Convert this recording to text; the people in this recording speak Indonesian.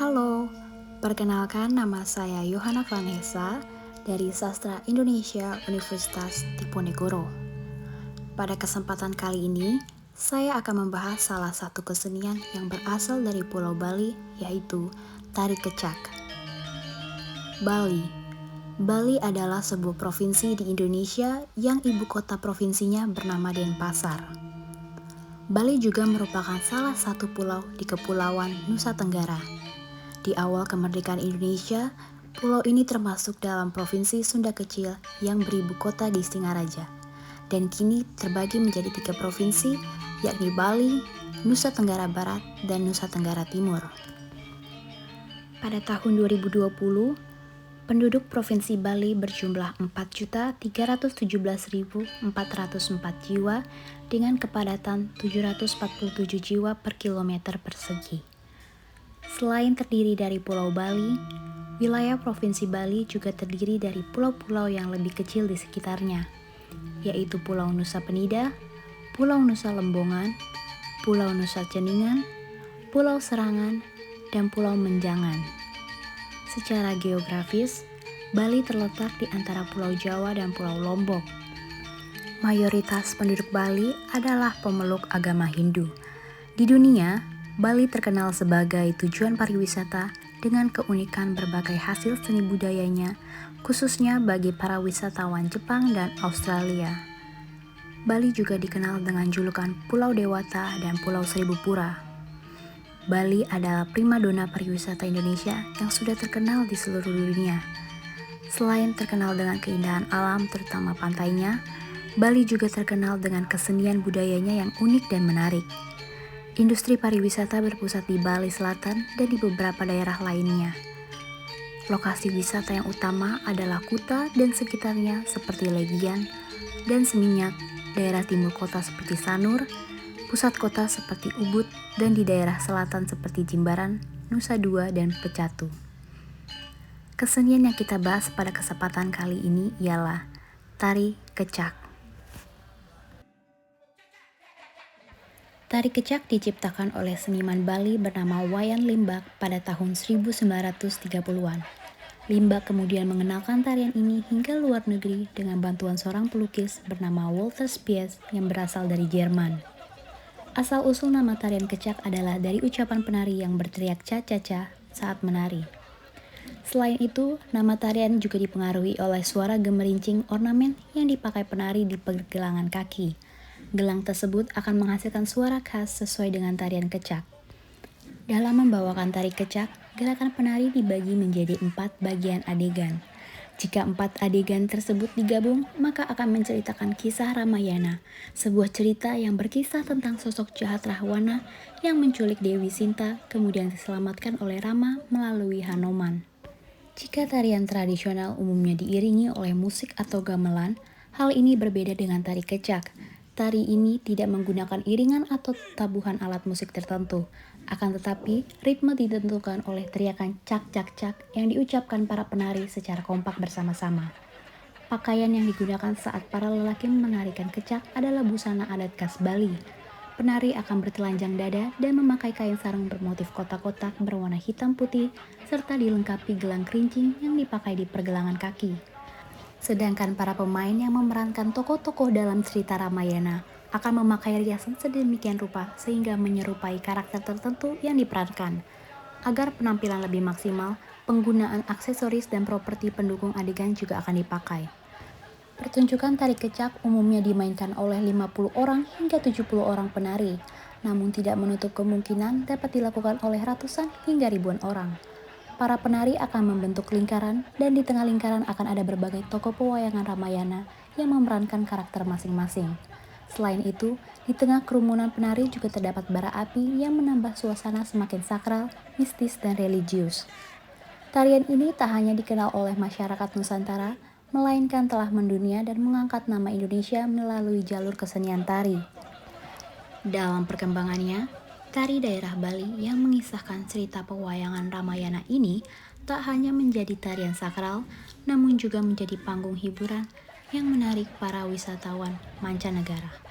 Halo, perkenalkan nama saya Yohana Vanessa dari Sastra Indonesia Universitas Diponegoro. Pada kesempatan kali ini, saya akan membahas salah satu kesenian yang berasal dari Pulau Bali, yaitu Tari Kecak. Bali. Bali adalah sebuah provinsi di Indonesia yang ibu kota provinsinya bernama Denpasar. Bali juga merupakan salah satu pulau di Kepulauan Nusa Tenggara. Di awal kemerdekaan Indonesia, pulau ini termasuk dalam Provinsi Sunda Kecil yang beribu kota di Singaraja, dan kini terbagi menjadi 3 provinsi, yakni Bali, Nusa Tenggara Barat, dan Nusa Tenggara Timur. Pada tahun 2020, penduduk Provinsi Bali berjumlah 4.317.404 jiwa dengan kepadatan 747 jiwa per kilometer persegi. Selain terdiri dari Pulau Bali, wilayah Provinsi Bali juga terdiri dari pulau-pulau yang lebih kecil di sekitarnya, yaitu Pulau Nusa Penida, Pulau Nusa Lembongan, Pulau Nusa Ceningan, Pulau Serangan, dan Pulau Menjangan. Secara geografis, Bali terletak di antara Pulau Jawa dan Pulau Lombok. Mayoritas penduduk Bali adalah pemeluk agama Hindu. Di dunia, Bali terkenal sebagai tujuan pariwisata dengan keunikan berbagai hasil seni budayanya, khususnya bagi para wisatawan Jepang dan Australia. Bali juga dikenal dengan julukan Pulau Dewata dan Pulau Seribu Pura. Bali adalah primadona pariwisata Indonesia yang sudah terkenal di seluruh dunia. Selain terkenal dengan keindahan alam terutama pantainya, Bali juga terkenal dengan kesenian budayanya yang unik dan menarik. Industri pariwisata berpusat di Bali Selatan dan di beberapa daerah lainnya. Lokasi wisata yang utama adalah Kuta dan sekitarnya seperti Legian dan Seminyak, daerah timur kota seperti Sanur, pusat kota seperti Ubud, dan di daerah selatan seperti Jimbaran, Nusa Dua, dan Pecatu. Kesenian yang kita bahas pada kesempatan kali ini ialah Tari Kecak. Tari Kecak diciptakan oleh seniman Bali bernama Wayan Limbak pada tahun 1930-an. Limbak kemudian mengenalkan tarian ini hingga luar negeri dengan bantuan seorang pelukis bernama Walter Spies yang berasal dari Jerman. Asal-usul nama tarian kecak adalah dari ucapan penari yang berteriak ca-ca-ca saat menari. Selain itu, nama tarian juga dipengaruhi oleh suara gemerincing ornamen yang dipakai penari di pergelangan kaki. Gelang tersebut akan menghasilkan suara khas sesuai dengan tarian kecak. Dalam membawakan tari kecak, gerakan penari dibagi menjadi 4 bagian adegan. Jika 4 adegan tersebut digabung, maka akan menceritakan kisah Ramayana, sebuah cerita yang berkisah tentang sosok jahat Rahwana yang menculik Dewi Sinta, kemudian diselamatkan oleh Rama melalui Hanoman. Jika tarian tradisional umumnya diiringi oleh musik atau gamelan, hal ini berbeda dengan tari kecak. Tari ini tidak menggunakan iringan atau tabuhan alat musik tertentu, akan tetapi ritme ditentukan oleh teriakan cak-cak-cak yang diucapkan para penari secara kompak bersama-sama. Pakaian yang digunakan saat para lelaki menarikan kecak adalah busana adat khas Bali. Penari akan bertelanjang dada dan memakai kain sarung bermotif kotak-kotak berwarna hitam putih serta dilengkapi gelang kerincing yang dipakai di pergelangan kaki. Sedangkan para pemain yang memerankan tokoh-tokoh dalam cerita Ramayana akan memakai riasan sedemikian rupa sehingga menyerupai karakter tertentu yang diperankan. Agar penampilan lebih maksimal, penggunaan aksesoris dan properti pendukung adegan juga akan dipakai. Pertunjukan tari kecak umumnya dimainkan oleh 50 orang hingga 70 orang penari, namun tidak menutup kemungkinan dapat dilakukan oleh ratusan hingga ribuan orang. Para penari akan membentuk lingkaran dan di tengah lingkaran akan ada berbagai tokoh pewayangan Ramayana yang memerankan karakter masing-masing. Selain itu, di tengah kerumunan penari juga terdapat bara api yang menambah suasana semakin sakral, mistis, dan religius. Tarian ini tak hanya dikenal oleh masyarakat Nusantara, melainkan telah mendunia dan mengangkat nama Indonesia melalui jalur kesenian tari. Dalam perkembangannya, tari daerah Bali yang mengisahkan cerita pewayangan Ramayana ini tak hanya menjadi tarian sakral, namun juga menjadi panggung hiburan yang menarik para wisatawan mancanegara.